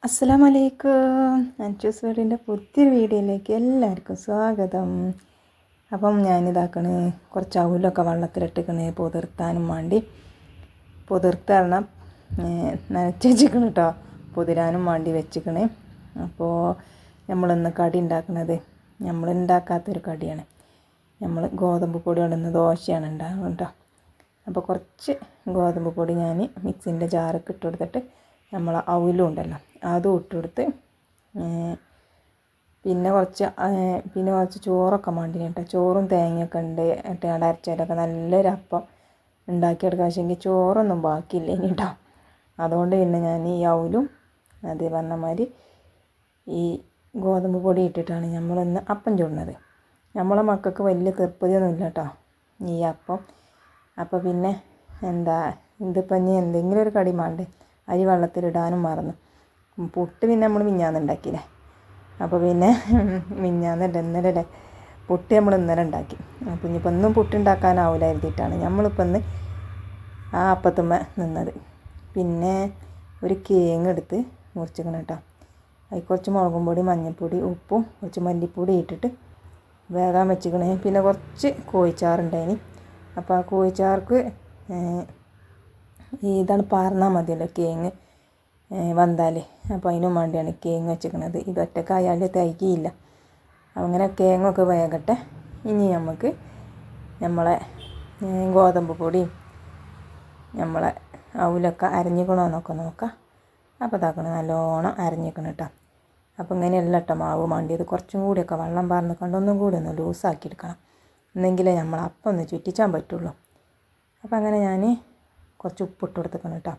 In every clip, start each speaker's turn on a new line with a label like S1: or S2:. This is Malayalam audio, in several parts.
S1: അസ്സലാമലൈക്കും. അൻഷൂസ് വേർഡിൻ്റെ പുതിയൊരു വീഡിയോയിലേക്ക് എല്ലാവർക്കും സ്വാഗതം. അപ്പം ഞാനിതാക്കണ് കുറച്ച് അവലൊക്കെ വെള്ളത്തിലിട്ടിക്കണ് പുതിർത്താനും വേണ്ടി. പുതിർത്തരണം നനച്ച് വെച്ചിക്കണ് കേട്ടോ, പുതിരാനും വേണ്ടി വെച്ചിക്കണ്. അപ്പോൾ നമ്മളിന്ന് കടി ഉണ്ടാക്കുന്നത് നമ്മളുണ്ടാക്കാത്തൊരു കടിയാണ്. നമ്മൾ ഗോതമ്പ് പൊടി കൊണ്ടുവന്ന് ദോശയാണ് ഉണ്ടാകുക കേട്ടോ. അപ്പോൾ കുറച്ച് ഗോതമ്പ് പൊടി ഞാൻ മിക്സിൻ്റെ ജാറൊക്കെ ഇട്ട് കൊടുത്തിട്ട് നമ്മൾ അവലും ഉണ്ടല്ലോ അതും ഇട്ടെടുത്ത് പിന്നെ കുറച്ച് ചോറൊക്കെ വേണ്ടിന് കേട്ടോ. ചോറും തേങ്ങയൊക്കെ ഉണ്ട് ഇട്ടാണ്ട് അരച്ചാലൊക്കെ നല്ലൊരപ്പം ഉണ്ടാക്കിയെടുക്കാം. പക്ഷേങ്കിൽ ചോറൊന്നും ബാക്കിയില്ല ഇനി കേട്ടോ. അതുകൊണ്ട് പിന്നെ ഞാൻ ഈ അവലും അത് പറഞ്ഞ മാതിരി ഈ ഗോതമ്പ് പൊടി ഇട്ടിട്ടാണ് നമ്മളിന്ന് അപ്പം ചുടുന്നത്. നമ്മളെ മക്കൾക്ക് വലിയ തീർപ്പതിയൊന്നുമില്ല കേട്ടോ ഈ അപ്പം. അപ്പോൾ പിന്നെ ഇതിപ്പോൾ ഇനി എന്തെങ്കിലും ഒരു കടി വേണ്ടേ, അരി വെള്ളത്തിലിടാനും മറന്നു. പുട്ട് പിന്നെ നമ്മൾ മിഞ്ഞാന്ന് ഉണ്ടാക്കിയില്ലേ. അപ്പോൾ പിന്നെ ഇന്നലെ പുട്ട് നമ്മൾ ഇന്നലെ ഉണ്ടാക്കി. അപ്പോൾ ഇനിയിപ്പോൾ ഒന്നും പുട്ടുണ്ടാക്കാനാവില്ല എഴുതിയിട്ടാണ് നമ്മളിപ്പോൾ ഇന്ന് ആ അപ്പത്തുമ്മ നിന്നത്. പിന്നെ ഒരു കേങ്ങ് എടുത്ത് മുറിച്ചിക്കണം കേട്ടോ. അതിൽ കുറച്ച് മുളകും പൊടി, മഞ്ഞൾപ്പൊടി, ഉപ്പും കുറച്ച് മല്ലിപ്പൊടി ഇട്ടിട്ട് വേഗം വെച്ചിക്കണേ. പിന്നെ കുറച്ച് കോഴിച്ചാറുണ്ടായിന്. അപ്പോൾ ആ കോഴിച്ചാർക്ക് ഇതാണ് പാർന്നാൽ മതിയല്ലോ കേങ്ങ് വന്താൽ. അപ്പോൾ അതിനും വേണ്ടിയാണ് കേങ്ങ് വെച്ചിരിക്കുന്നത്. ഇത് ഒറ്റക്കായാലും തികയില്ല. അങ്ങനെ കേങ്ങൊക്കെ വേകട്ടെ. ഇനി നമുക്ക് നമ്മളെ ഗോതമ്പ് പൊടിയും നമ്മളെ അവലൊക്കെ അരഞ്ഞിക്കണമെന്നൊക്കെ നോക്കാം. അപ്പോൾ ഇതാക്കണം നല്ലോണം അരഞ്ഞിക്കണം കേട്ടോ. അപ്പോൾ ഇങ്ങനെയല്ല കേട്ടോ മാവ് വേണ്ടിയത്. കുറച്ചും കൂടിയൊക്കെ വെള്ളം പാർന്ന് ഒന്നും കൂടി ഒന്ന് ലൂസാക്കി എടുക്കണം, എന്നെങ്കിലേ നമ്മൾ അപ്പം ഒന്ന് ചുറ്റിച്ചാൻ പറ്റുള്ളൂ. അപ്പോൾ അങ്ങനെ ഞാൻ കുറച്ച് ഉപ്പിട്ട് കൊടുത്തിക്കണം കേട്ടോ.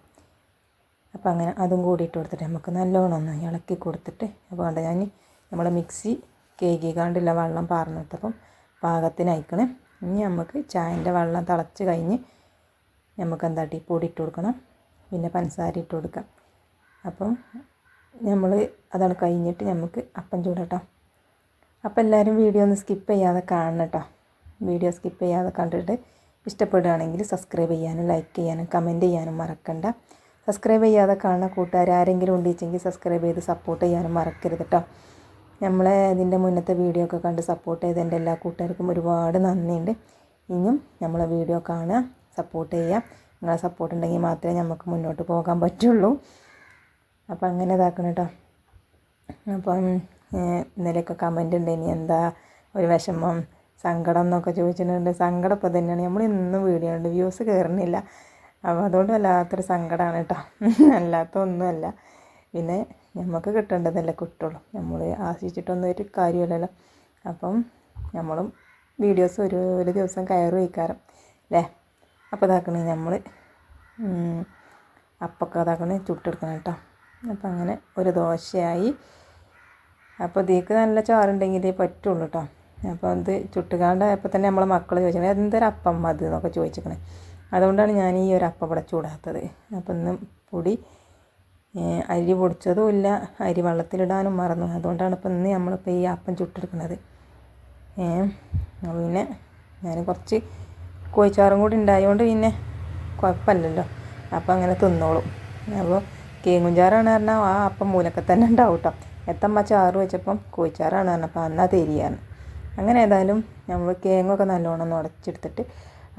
S1: അപ്പോൾ അങ്ങനെ അതും കൂടി ഇട്ട് കൊടുത്തിട്ട് നമുക്ക് നല്ലോണം ഒന്ന് ഇളക്കി കൊടുത്തിട്ട്, അപ്പോൾ കണ്ട ഞാൻ നമ്മളെ മിക്സി കേകിക്കാണ്ടില്ല വെള്ളം പാർന്നെടുത്തപ്പം പാകത്തിന് അയക്കണം. ഇനി നമുക്ക് ചായൻ്റെ വെള്ളം തിളച്ച് കഴിഞ്ഞ് നമുക്ക് എന്താട്ടി പൊടി ഇട്ട് കൊടുക്കണം, പിന്നെ പഞ്ചസാര ഇട്ട് കൊടുക്കാം. അപ്പം നമ്മൾ അതാണ് കഴിഞ്ഞിട്ട് നമുക്ക് അപ്പം ചൂടട്ടോ. അപ്പോൾ എല്ലാവരും വീഡിയോ ഒന്ന് സ്കിപ്പ് ചെയ്യാതെ കാണണം കേട്ടോ. വീഡിയോ സ്കിപ്പ് ചെയ്യാതെ കണ്ടിട്ട് ഇഷ്ടപ്പെടുകയാണെങ്കിൽ സബ്സ്ക്രൈബ് ചെയ്യാനും ലൈക്ക് ചെയ്യാനും കമൻറ്റ് ചെയ്യാനും മറക്കണ്ട. സബ്സ്ക്രൈബ് ചെയ്യാതെ കാണുന്ന കൂട്ടുകാർ ആരെങ്കിലും ഉണ്ടെങ്കിൽ സബ്സ്ക്രൈബ് ചെയ്ത് സപ്പോർട്ട് ചെയ്യാനും മറക്കരുത് കേട്ടോ. നമ്മളെ ഇതിൻ്റെ മുന്നത്തെ വീഡിയോ ഒക്കെ കണ്ട് സപ്പോർട്ട് ചെയ്ത എൻ്റെ എല്ലാ കൂട്ടുകാർക്കും ഒരുപാട് നന്ദിയുണ്ട്. ഇനിയും നമ്മളെ വീഡിയോ കാണുക, സപ്പോർട്ട് ചെയ്യുക. നിങ്ങളെ സപ്പോർട്ട് ഉണ്ടെങ്കിൽ മാത്രമേ നമുക്ക് മുന്നോട്ട് പോകാൻ പറ്റുള്ളൂ. അപ്പോൾ അങ്ങനെ ഇതാക്കണം കേട്ടോ. അപ്പം ഇന്നലെയൊക്കെ കമൻറ്റ് ഉണ്ട്, ഇനി എന്താ ഒരു വിഷമം സങ്കടം എന്നൊക്കെ ചോദിച്ചിട്ടുണ്ട്. സങ്കടം ഇപ്പോൾ തന്നെയാണ്, നമ്മൾ ഇന്നും വീഡിയോ ഉണ്ട് വ്യൂസ് കയറുന്നില്ല. അപ്പോൾ അതുകൊണ്ട് വല്ലാത്തൊരു സങ്കടമാണ് കേട്ടോ, അല്ലാത്ത ഒന്നുമല്ല. പിന്നെ നമുക്ക് കിട്ടേണ്ടതല്ലേ കിട്ടുള്ളൂ, നമ്മൾ ആശിച്ചിട്ടൊന്നും ഒരു കാര്യമില്ലല്ലോ. അപ്പം നമ്മളും വീഡിയോസ് ഒരു ദിവസം കയറി വയ്ക്കാറും അല്ലേ. അപ്പോൾ ഇതാക്കണേ നമ്മൾ അപ്പൊക്കെ ഇതാക്കണേ ചുട്ടെടുക്കണം കേട്ടോ. അപ്പം അങ്ങനെ ഒരു ദോശയായി. അപ്പോൾ ഇതിലേക്ക് നല്ല ചാറുണ്ടെങ്കിലേ പറ്റുള്ളൂ കേട്ടോ. അപ്പോൾ അത് ചുട്ടുകാണ്ടായപ്പോൾ തന്നെ നമ്മളെ മക്കൾ ചോദിച്ചത് എന്തൊരു അപ്പം അത് എന്നൊക്കെ ചോദിച്ചിരിക്കണേ. അതുകൊണ്ടാണ് ഞാൻ ഈ ഒരു അപ്പം ഇവിടെ ചൂടാത്തത്. അപ്പം ഇന്ന് പൊടി അരി പൊടിച്ചതും ഇല്ല, അരി വെള്ളത്തിലിടാനും മറന്നു. അതുകൊണ്ടാണ് ഇപ്പം ഇന്ന് നമ്മളിപ്പോൾ ഈ അപ്പം ചുട്ടെടുക്കുന്നത്. പിന്നെ ഞാൻ കുറച്ച് കോഴിച്ചാറും കൂടി ഉണ്ടായതുകൊണ്ട് പിന്നെ കുഴപ്പമില്ലല്ലോ, അപ്പം അങ്ങനെ തിന്നോളും. അപ്പോൾ കേങ്ങുംചാറാണ് പറഞ്ഞാൽ ആ അപ്പം മൂലൊക്കെ തന്നെ ഉണ്ടാവും കേട്ടോ. എത്തമ്മ ചാറ് വെച്ചപ്പം കോഴിച്ചാറാണ് പറഞ്ഞപ്പോൾ എന്നാൽ തെരിയാണ്. അങ്ങനെ ഏതായാലും നമ്മൾ കേങ്ങൊക്കെ നല്ലോണം ഒന്ന് ഉടച്ചെടുത്തിട്ട്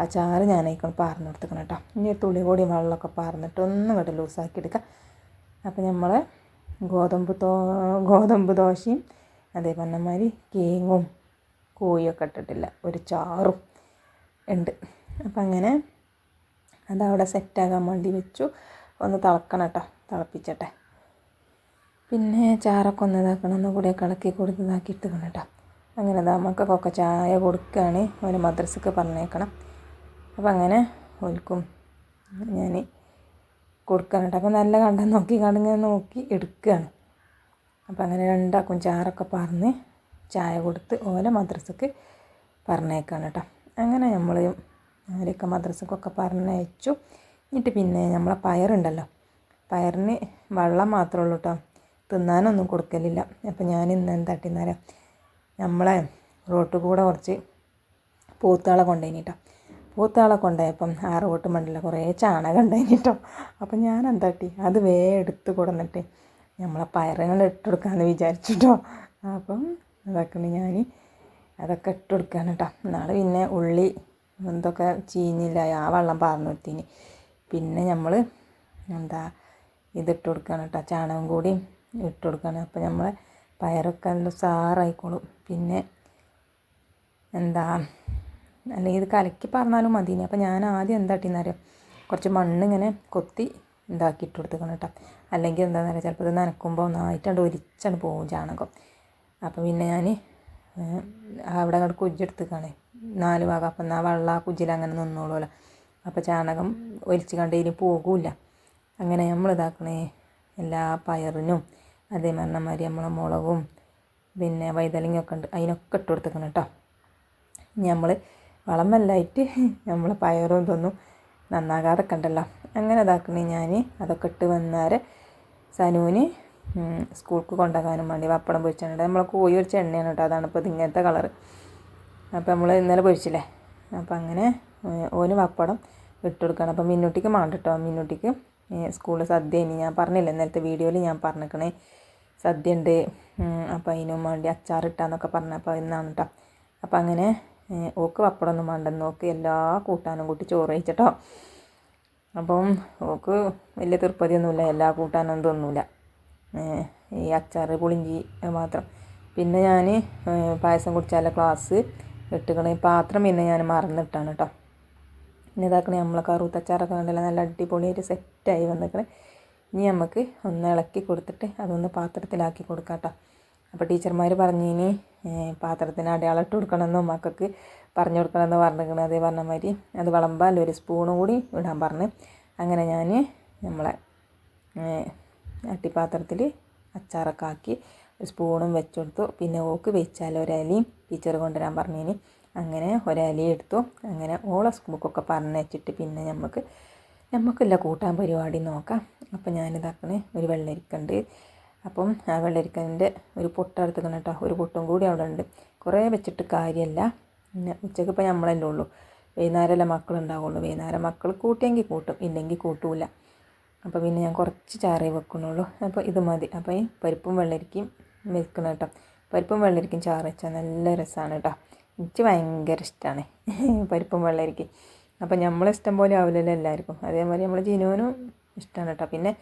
S1: ആ ചാറ് ഞാനേക്കണം പാർന്ന് കൊടുത്തേക്കണം കേട്ടോ. ഇനി ഒരു തുള്ളി കൂടി വെള്ളമൊക്കെ പാർന്നിട്ട് ഒന്നും ഇങ്ങോട്ട് ലൂസാക്കി എടുക്കാം. അപ്പോൾ നമ്മൾ ഗോതമ്പ് ദോശയും അതേ പറഞ്ഞമാതിരി കേങ്ങും കോഴിയൊക്കെ ഇട്ടിട്ടില്ല, ഒരു ചാറും ഉണ്ട്. അപ്പം അങ്ങനെ അതവിടെ സെറ്റാകാൻ വേണ്ടി വെച്ചു. ഒന്ന് തിളക്കണം കേട്ടോ, തിളപ്പിച്ചട്ടെ. പിന്നെ ചാറൊക്കെ ഒന്ന് ഇതാക്കണം, ഒന്ന് കൂടെ ഇളക്കി കൊടുത്ത് ഇതാക്കിയിട്ട് കേട്ടോ. അങ്ങനെ മക്കൾക്കൊക്കെ ചായ കൊടുക്കുകയാണ്, അവന് മദ്രസക്ക് പറഞ്ഞേക്കണം. അപ്പം അങ്ങനെ ഓൽക്കും ഞാൻ കൊടുക്കാൻ കേട്ടോ. അപ്പോൾ നല്ല കണ്ടാൽ നോക്കി എടുക്കുകയാണ്. അപ്പം അങ്ങനെ രണ്ടാക്കും ചാറൊക്കെ പറഞ്ഞ് ചായ കൊടുത്ത് ഓല മദ്രസക്ക് പറഞ്ഞേക്കാണ് കേട്ടോ. അങ്ങനെ നമ്മൾ അവരൊക്കെ മദ്രസക്കൊക്കെ പറഞ്ഞയച്ചു. എന്നിട്ട് പിന്നെ നമ്മളെ പയറുണ്ടല്ലോ, പയറിന് വെള്ളം മാത്രമേ ഉള്ളൂ കേട്ടോ, തിന്നാനൊന്നും കൊടുക്കലില്ല. അപ്പം ഞാൻ ഇന്ന് എന്താട്ടിന്നേരം നമ്മളെ റോട്ടിൽ കൂടെ കുറച്ച് പൂത്താളെ കൊണ്ടുപോയിന് കേട്ടോ. പൂത്താളെ കൊണ്ടുപോയപ്പം ആ റോട്ട് മണ്ടല്ല കുറേ ചാണകം ഉണ്ടായിന് കേട്ടോ. അപ്പം ഞാൻ എന്താട്ടി അത് എടുത്ത് കൊടുന്നിട്ട് നമ്മളെ പയറുകൾ ഇട്ട് കൊടുക്കാമെന്ന് വിചാരിച്ചിട്ടോ. അപ്പം അതൊക്കെ ഞാൻ അതൊക്കെ ഇട്ട് കൊടുക്കാൻ കേട്ടോ. നാളെ പിന്നെ ഉള്ളി എന്തൊക്കെ ചീഞ്ഞില്ല, ആ വെള്ളം പാർന്നു നിർത്തിന്. പിന്നെ നമ്മൾ എന്താ ഇതിട്ട് കൊടുക്കണം കേട്ടോ, ചാണകം കൂടി ഇട്ട് കൊടുക്കണം. അപ്പോൾ നമ്മൾ പയറൊക്കെ നല്ല സാറായിക്കോളും. പിന്നെ എന്താ അല്ലെങ്കിൽ ഇത് കലക്കി പറഞ്ഞാലും മതി. അപ്പോൾ ഞാൻ ആദ്യം എന്താ ഇട്ടെന്നറിയാം, കുറച്ച് മണ്ണ് ഇങ്ങനെ കൊത്തി ഇതാക്കി ഇട്ട് കൊടുക്കണം കേട്ടോ. അല്ലെങ്കിൽ എന്താണെന്ന് അറിയാം, ചിലപ്പോൾ ഇത് നനക്കുമ്പോൾ ഒന്നായിട്ടാണ്ട് ഒലിച്ചാണ്ട് പോകും ചാണകം. അപ്പോൾ പിന്നെ ഞാൻ അവിടെ അങ്ങോട്ട് കുജ്ജെടുത്തേക്കാണ് 4 ഭാഗം. അപ്പം എന്നാൽ വെള്ളം ആ കുജ്ജിൽ അങ്ങനെ നിന്നോളൂല്ലോ. അപ്പോൾ ചാണകം ഒലിച്ച് കണ്ട് ഇനി പോകില്ല. അങ്ങനെ നമ്മൾ ഇതാക്കണേ എല്ലാ പയറിനും അതേ പറഞ്ഞമാതിരി നമ്മളെ മുളകും പിന്നെ വഴുതനങ്ങയൊക്കെ ഉണ്ട്, അതിനൊക്കെ ഇട്ട് കൊടുത്തേക്കണം കേട്ടോ. ഇനി നമ്മൾ വളമെല്ലായിട്ട് നമ്മളെ പയറും ഇതൊന്നും നന്നാകാതൊക്കെ ഉണ്ടല്ലോ. അങ്ങനെ ഇതാക്കണേ ഞാൻ അതൊക്കെ ഇട്ട് വന്നേരെ സനുവിന് സ്കൂൾക്ക് കൊണ്ടുപോകാനും വേണ്ടി പപ്പടം പൊരിച്ചിട്ടുണ്ട്. നമ്മൾ കോഴി പൊരിച്ച എണ്ണയാണ് കേട്ടോ, അതാണ് ഇപ്പോൾ ഇങ്ങനത്തെ കളറ്. അപ്പോൾ നമ്മൾ ഇന്നലെ പൊരിച്ചില്ലേ, അപ്പോൾ അങ്ങനെ ഓന് പപ്പടം ഇട്ട് കൊടുക്കണം. അപ്പോൾ മിന്നുട്ടിക്ക് വേണ്ട കേട്ടോ, മിന്നുട്ടിക്ക് സ്കൂളിൽ സദ്യ ഇനി ഞാൻ പറഞ്ഞില്ല ഇന്നലത്തെ വീഡിയോയിൽ ഞാൻ പറഞ്ഞിരിക്കണേ സദ്യ ഉണ്ട്. അപ്പോൾ അതിനും വേണ്ടി അച്ചാറിട്ടാന്നൊക്കെ പറഞ്ഞപ്പോൾ ഇന്നാണ് കേട്ടോ. അപ്പോൾ അങ്ങനെ ഓക്ക് പപ്പടമൊന്നും വേണ്ടെന്ന്, ഓക്ക് എല്ലാ കൂട്ടാനും കൂട്ടി ചോറ് കഴിച്ചിട്ടോ. അപ്പം ഓക്ക് വലിയ തൃപ്പതിയൊന്നുമില്ല, എല്ലാ കൂട്ടാനൊന്നും തിന്നൂല, ഈ അച്ചാർ പുളിഞ്ചി മാത്രം. പിന്നെ ഞാൻ പായസം കുടിച്ചാല ഗ്ലാസ് ഇട്ടുക്കണ പാത്രം പിന്നെ ഞാൻ മറന്നിട്ടാണ് കേട്ടോ. പിന്നെ ഇതാക്കണേ നമ്മളെ കറുത്തച്ചാറൊക്കെ കണ്ടല്ലോ, നല്ല അടിപൊളിയായിട്ട് സെറ്റായി വന്നിക്കണേ. ഇനി നമുക്ക് ഒന്ന് ഇളക്കി കൊടുത്തിട്ട് അതൊന്ന് പാത്രത്തിലാക്കി കൊടുക്കാം കേട്ടോ. അപ്പോൾ ടീച്ചർമാർ പറഞ്ഞിനി പാത്രത്തിന് അടയാളം ഇട്ട് കൊടുക്കണമെന്നും മക്കൾക്ക് പറഞ്ഞു കൊടുക്കണമെന്ന് പറഞ്ഞിരിക്കണത്. അതേ പറഞ്ഞ മാതിരി അത് വിളമ്പാൽ ഒരു സ്പൂണും കൂടി ഇടാൻ പറഞ്ഞ്. അങ്ങനെ ഞാൻ നമ്മളെ അട്ടിപ്പാത്രത്തിൽ അച്ചാറൊക്കെ ആക്കി ഒരു സ്പൂണും വെച്ച് കൊടുത്തു. പിന്നെ ഓക്ക് വെച്ചാൽ ഒരലയും ടീച്ചർ കൊണ്ടുവരാൻ പറഞ്ഞിനി. അങ്ങനെ ഒരലയും എടുത്തു. അങ്ങനെ ഓളെ സ്കൂൾക്കൊക്കെ പറഞ്ഞ് വെച്ചിട്ട് പിന്നെ നമുക്കില്ല കൂട്ടാൻ പരിപാടി നോക്കാം. അപ്പം ഞാനിതാക്കണേ ഒരു വെള്ളരിക്കുണ്ട്. അപ്പം ആ വെള്ളരിക്കൻ്റെ ഒരു പൊട്ട എടുത്തുക്കണം കേട്ടോ, ഒരു പൊട്ടും കൂടി അവിടെ ഉണ്ട്. കുറേ വെച്ചിട്ട് കാര്യമല്ല, പിന്നെ ഉച്ചയ്ക്ക് ഇപ്പോൾ നമ്മളല്ലേ ഉള്ളൂ, വൈകുന്നേരമല്ലേ മക്കളുണ്ടാവുള്ളൂ. വൈകുന്നേരം മക്കൾ കൂട്ടിയെങ്കിൽ കൂട്ടും, ഇല്ലെങ്കിൽ കൂട്ടൂല. അപ്പോൾ പിന്നെ ഞാൻ കുറച്ച് ചാറേ വെക്കണുള്ളൂ. അപ്പോൾ ഇത് മതി. അപ്പോൾ ഈ പരിപ്പും വെള്ളരിക്കും വെക്കണം കേട്ടോ. പരിപ്പും വെള്ളരിക്കും ചാറ് വെച്ചാൽ നല്ല രസമാണ് കേട്ടോ. എനിക്ക് ഭയങ്കര ഇഷ്ടമാണ് പരിപ്പും വെള്ളരിക്കും. അപ്പോൾ നമ്മളിഷ്ടം പോലെ ആവില്ലല്ലോ എല്ലാവർക്കും, അതേമാതിരി നമ്മൾ ജിനുവിനും ഇഷ്ടമാണ് കേട്ടോ. പിന്നെ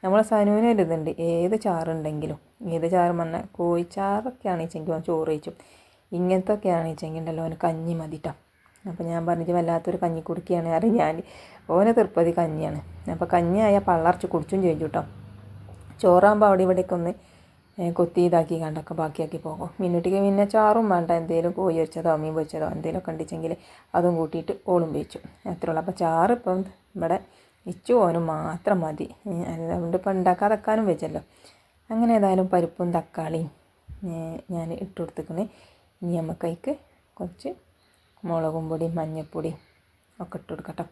S1: നമ്മളെ സനുവിനും ഒരു ഇതുണ്ട്, ഏത് ചാറുണ്ടെങ്കിലും, ഏത് ചാറ് പറഞ്ഞാൽ കോഴിച്ചാറൊക്കെ ആണെച്ചെങ്കിൽ അവൻ ചോറ് കഴിച്ചു, ഇങ്ങനത്തെ ഒക്കെ ആണെച്ചെങ്കിൽ ഉണ്ടല്ലോ അവന് കഞ്ഞി മതി കേട്ടോ. അപ്പോൾ ഞാൻ പറഞ്ഞിട്ട് വല്ലാത്തൊരു കഞ്ഞി കുടിക്കുകയാണ് അറിയാം ഞാൻ, ഓനെ തൃപ്പതി കഞ്ഞിയാണ്. അപ്പോൾ കഞ്ഞി ആയാൽ പള്ളറച്ച് കുടിച്ചും ചെയ്തു കേട്ടോ. ചോറാകുമ്പോൾ അവിടെ ഇവിടെയൊക്കെ ഒന്ന് കൊത്തി ഇതാക്കി കണ്ടൊക്കെ ബാക്കിയാക്കി പോകും. മിന്നുട്ടിക്ക് പിന്നെ ചാറും വേണ്ട, എന്തെങ്കിലും കോഴി വെച്ചതോ മീൻ വെച്ചതോ എന്തെങ്കിലുമൊക്കെ ഉണ്ടിച്ചെങ്കിൽ അതും കൂട്ടിയിട്ട് ഓളും വെച്ചു, അത്രേ ഉള്ളൂ. അപ്പോൾ ചാറ് ഇപ്പം ഇവിടെ ഇച്ചു ഓനും മാത്രം മതി, അതുകൊണ്ട് ഇപ്പം ഉണ്ടാക്കാതെക്കാനും വെച്ചല്ലോ. അങ്ങനെ ഏതായാലും പരിപ്പും തക്കാളിയും ഞാൻ ഇട്ട് കൊടുത്തിക്കണേ. ഇനി നമുക്കതിക്ക് കുറച്ച് മുളകും പൊടിയും മഞ്ഞൾപ്പൊടിയും ഒക്കെ ഇട്ട് കൊടുക്കട്ടോ.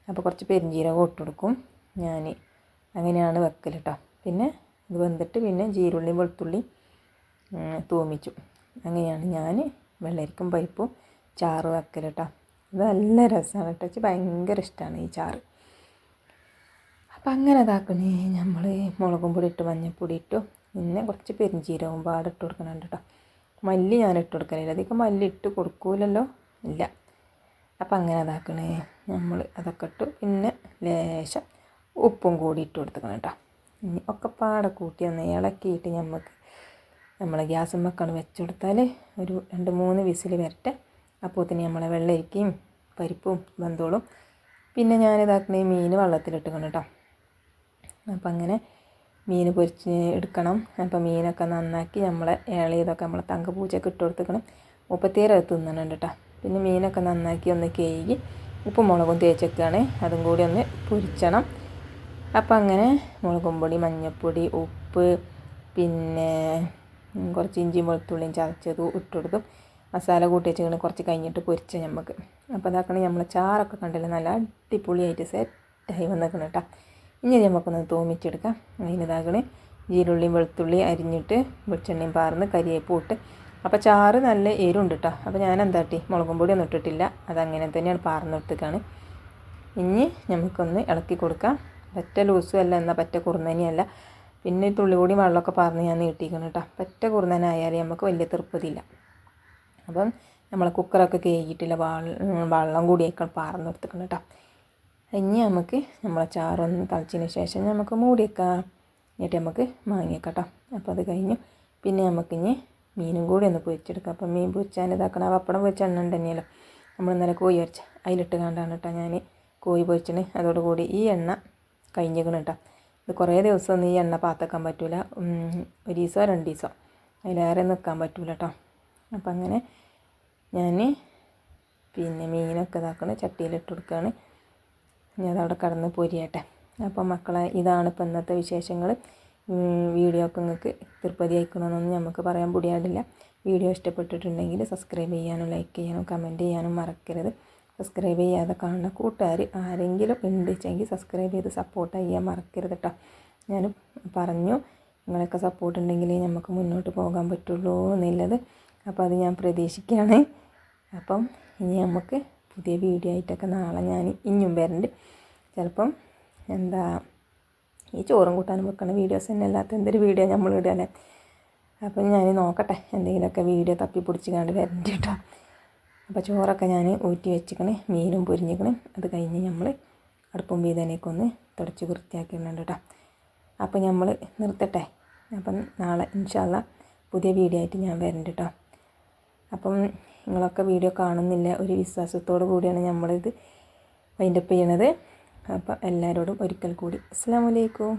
S1: അപ്പോൾ കുറച്ച് പെരിഞ്ചീരകം ഇട്ട് കൊടുക്കും ഞാൻ, അങ്ങനെയാണ് വെക്കൽ കേട്ടോ. പിന്നെ ഇത് വെന്തിട്ട് പിന്നെ ജീരുള്ളിയും വെളുത്തുള്ളിയും തൂമിച്ചു, അങ്ങനെയാണ് ഞാൻ വെള്ളരിക്കും പരിപ്പും ചാറ് വെക്കൽ കേട്ടോ. ഇത് നല്ല രസമാണ് കേട്ടോ, എനിക്ക് ഭയങ്കര ഇഷ്ടമാണ് ഈ ചാറ്. അപ്പം അങ്ങനെ ഇതാക്കണേ നമ്മൾ മുളകും പൊടി ഇട്ട് മഞ്ഞൾപ്പൊടി ഇട്ടു, പിന്നെ കുറച്ച് പെരിഞ്ചീരകവും പാടിട്ട് കൊടുക്കുന്നുണ്ട് കേട്ടോ. മല്ലി ഞാൻ ഇട്ട് കൊടുക്കലില്ല, അധികം മല്ലി ഇട്ട് കൊടുക്കൂലല്ലോ, ഇല്ല. അപ്പം അങ്ങനെ ഇതാക്കണേ നമ്മൾ അതൊക്കെ ഇട്ടു. പിന്നെ ലേശം ഉപ്പും കൂടി ഇട്ട് കൊടുക്കണം കേട്ടോ. ഇനി ഒക്കെ പാടെ കൂട്ടി ഒന്ന് ഇളക്കിയിട്ട് നമ്മൾ ഗ്യാസുമ്മക്കാണ് വെച്ച് കൊടുത്താൽ ഒരു 2-3 വിസിൽ വരട്ടെ. അപ്പോൾ തന്നെ നമ്മളെ വെള്ളരിക്കയും പരിപ്പും വെന്തോളും. പിന്നെ ഞാനിതാക്കണേ മീൻ വെള്ളത്തിലിട്ടുക്കണം കേട്ടോ. അപ്പം അങ്ങനെ മീൻ പൊരിച്ച് എടുക്കണം. അപ്പോൾ മീനൊക്കെ നന്നാക്കി നമ്മളെ ഇളയതൊക്കെ നമ്മളെ തങ്കപ്പൂച്ചയൊക്കെ ഇട്ട് കൊടുത്തേക്കണം. 37 തിന്നണുണ്ട് കേട്ടോ. പിന്നെ മീനൊക്കെ നന്നാക്കി ഒന്ന് കഴുകി ഉപ്പും മുളകും തേച്ചൊക്കെയാണ്, അതും കൂടി ഒന്ന് പൊരിച്ചണം. അപ്പം അങ്ങനെ മുളകും പൊടി മഞ്ഞൾപ്പൊടി ഉപ്പ് പിന്നെ കുറച്ച് ഇഞ്ചിയും വെളുത്തുള്ളിയും ചതച്ചതും ഇട്ട് കൊടുത്തും മസാല കൂട്ടി വെച്ചിങ്ങനെ കുറച്ച് കഴിഞ്ഞിട്ട് പൊരിച്ച നമുക്ക്. അപ്പോൾ അതാക്കണേ നമ്മൾ ചാറൊക്കെ കണ്ടില്ല, നല്ല അടിപൊളിയായിട്ട് സെറ്റായി വന്നേക്കണം കേട്ടോ. ഇനി നമുക്കൊന്ന് തൂമിച്ചെടുക്കാം. അതിനിതാക്കണേ ജീരുള്ളിയും വെളുത്തുള്ളി അരിഞ്ഞിട്ട് വെളിച്ചെണ്ണയും പാർന്ന് കരിയേപ്പും ഇട്ട്. അപ്പോൾ ചാറ് നല്ല എരിവുണ്ട് കേട്ടോ. അപ്പോൾ ഞാൻ എന്താട്ടി മുളകും പൊടി ഒന്നും ഇട്ടിട്ടില്ല, അതങ്ങനെ തന്നെയാണ് പാർന്നെടുത്തേക്കാണ്. ഇനി നമുക്കൊന്ന് ഇളക്കി കൊടുക്കാം. പറ്റ ലൂസും അല്ല, എന്നാൽ പറ്റ കുറുന്നനിയല്ല. പിന്നെ തുള്ളി കൂടി വെള്ളമൊക്കെ പറഞ്ഞ് ഞാൻ നീട്ടിക്കണം കേട്ടോ. പറ്റ കുറുന്നനായാലും നമുക്ക് വലിയ തൃപ്തിയില്ല. അപ്പം നമ്മളെ കുക്കറൊക്കെ കഴുകിയിട്ടില്ല, വെള്ളം കൂടിയൊക്കെ പാർന്നെടുത്തിക്കണം കേട്ടോ. ഇനി നമുക്ക് നമ്മളെ ചാറൊന്ന് തളിച്ചതിന് ശേഷം നമുക്ക് മൂടി വെക്കാം. എന്നിട്ട് നമുക്ക് മാങ്ങിയേക്കാം കേട്ടോ. അപ്പോൾ അത് കഴിഞ്ഞു. പിന്നെ നമുക്കിനി മീനും കൂടി ഒന്ന് പൊരിച്ചെടുക്കാം. അപ്പം മീൻ പൊരിച്ചാൽ ഇതാക്കണം. പപ്പടം പൊരിച്ച എണ്ണ ഉണ്ടെങ്കിലോ നമ്മൾ ഇന്നലെ കോഴി പൊരിച്ച അതിലിട്ട് കണ്ടാണ് കേട്ടോ ഞാൻ കോഴി പൊരിച്ചിന്. അതോടുകൂടി ഈ എണ്ണ കഴിഞ്ഞിരിക്കണം കേട്ടോ. ഇത് കുറേ ദിവസമൊന്നും ഈ എണ്ണ പാത്തക്കാൻ പറ്റില്ല. ഒരു ദിവസമോ 2 ദിവസം അതിലേറെ നിൽക്കാൻ പറ്റില്ല കേട്ടോ. അപ്പം അങ്ങനെ ഞാൻ പിന്നെ മീനൊക്കെ ഇതാക്കണം, ചട്ടിയിലിട്ട് കൊടുക്കുകയാണ്. ഇനി അതവിടെ കടന്ന് പൊരിയട്ടെ. അപ്പം മക്കളെ, ഇതാണ് ഇപ്പം ഇന്നത്തെ വിശേഷങ്ങൾ. വീഡിയോ ഒക്കെ നിങ്ങൾക്ക് തൃപ്തി അയക്കണമെന്നൊന്നും നമുക്ക് പറയാൻ പൊടിയാടില്ല. വീഡിയോ ഇഷ്ടപ്പെട്ടിട്ടുണ്ടെങ്കിൽ സബ്സ്ക്രൈബ് ചെയ്യാനും ലൈക്ക് ചെയ്യാനും കമൻറ്റ് ചെയ്യാനും മറക്കരുത്. സബ്സ്ക്രൈബ് ചെയ്യാതെ കാണുന്ന കൂട്ടുകാർ ആരെങ്കിലും ഉണ്ടെങ്കിൽ സബ്സ്ക്രൈബ് ചെയ്ത് സപ്പോർട്ട് ചെയ്യാൻ മറക്കരുത് കേട്ടോ. ഞാൻ പറഞ്ഞു, നിങ്ങളൊക്കെ സപ്പോർട്ട് ഉണ്ടെങ്കിൽ നമുക്ക് മുന്നോട്ട് പോകാൻ പറ്റുള്ളൂ എന്നുള്ളത്. അപ്പോൾ അത് ഞാൻ പ്രതീക്ഷിക്കുകയാണ്. അപ്പം ഇനി നമുക്ക് പുതിയ വീഡിയോ ആയിട്ടൊക്കെ നാളെ ഞാൻ ഇനിയും വരുന്നുണ്ട്. ചിലപ്പം ഈ ചോറും കൂട്ടാനും വെക്കണ വീഡിയോസ് തന്നെ അല്ലാത്ത എന്തൊരു വീഡിയോ നമ്മൾ ഇടുകയല്ലേ. അപ്പം ഞാൻ നോക്കട്ടെ, എന്തെങ്കിലുമൊക്കെ വീഡിയോ തപ്പി പിടിച്ചിക്കാണ്ട് വരണ്ട കേട്ടോ. അപ്പോൾ ചോറൊക്കെ ഞാൻ ഊറ്റി വെച്ചിക്കണേ, മീനും പൊരിഞ്ഞിക്കണേ. അത് കഴിഞ്ഞ് നമ്മൾ അടുപ്പും വീതനൊക്കെ ഒന്ന് തുടച്ച് വൃത്തിയാക്കിയിട്ടുണ്ട് കേട്ടോ. അപ്പോൾ നമ്മൾ നിർത്തട്ടെ. അപ്പം നാളെ ഇൻഷാ അല്ലാ പുതിയ വീഡിയോ ആയിട്ട് ഞാൻ വരുന്നുണ്ട് കേട്ടോ. അപ്പം നിങ്ങളൊക്കെ വീഡിയോ കാണുന്നില്ല ഒരു വിശ്വാസത്തോടു കൂടിയാണ് നമ്മളിത് വൈൻഡപ്പ് ചെയ്യണത്. അപ്പോൾ എല്ലാവരോടും ഒരിക്കൽ കൂടി അസ്സലാമു അലൈക്കും.